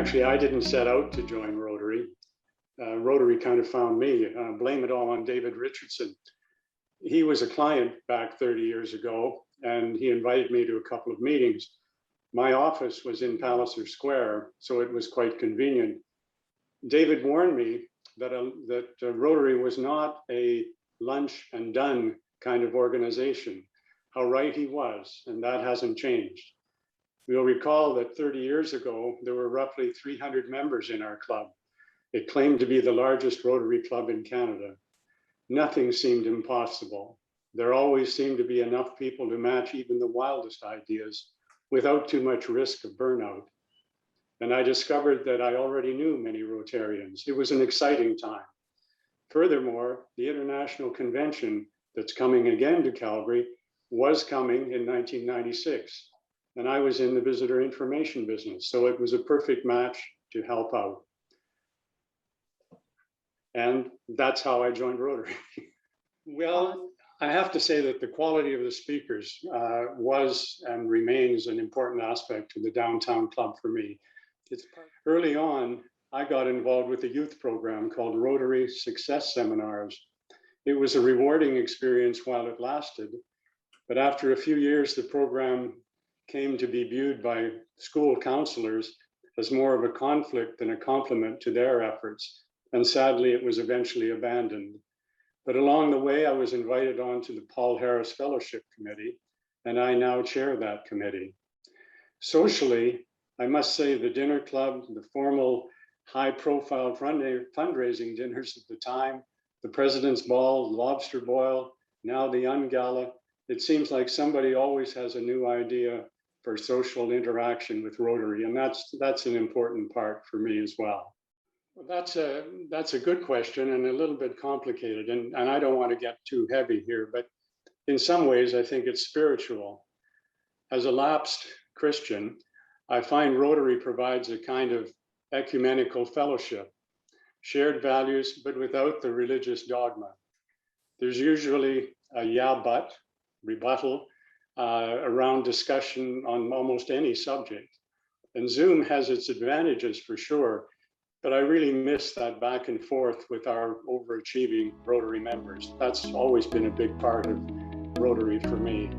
Actually, I didn't set out to join Rotary. Rotary kind of found me. Blame it all on David Richardson. He was a client back 30 years ago, and he invited me to a couple of meetings. My office was in Palliser Square, so it was quite convenient. David warned me that Rotary was not a lunch and done kind of organization. How right he was, and that hasn't changed. You'll recall that 30 years ago, there were roughly 300 members in our club. It claimed to be the largest Rotary club in Canada. Nothing seemed impossible. There always seemed to be enough people to match even the wildest ideas without too much risk of burnout. And I discovered that I already knew many Rotarians. It was an exciting time. Furthermore, the International Convention that's coming again to Calgary was coming in 1996. And I was in the visitor information business. So it was a perfect match to help out. And that's how I joined Rotary. Well, I have to say that the quality of the speakers was and remains an important aspect to the downtown club for me. Early on, I got involved with a youth program called Rotary Success Seminars. It was a rewarding experience while it lasted, but after a few years, the program came to be viewed by school counselors as more of a conflict than a complement to their efforts. And sadly, it was eventually abandoned. But along the way, I was invited on to the Paul Harris Fellowship Committee, and I now chair that committee. Socially, I must say the dinner club, the formal high-profile fundraising dinners at the time, the President's Ball, Lobster Boil, now the Ungala, it seems like somebody always has a new idea for social interaction with Rotary, and that's an important part for me as well. Well, that's a good question and a little bit complicated, and I don't want to get too heavy here, but in some ways I think it's spiritual. As a lapsed Christian, I find Rotary provides a kind of ecumenical fellowship, shared values, but without the religious dogma. There's usually a yeah, but rebuttal around discussion on almost any subject. And Zoom has its advantages for sure, but I really miss that back and forth with our overachieving Rotary members. That's always been a big part of Rotary for me.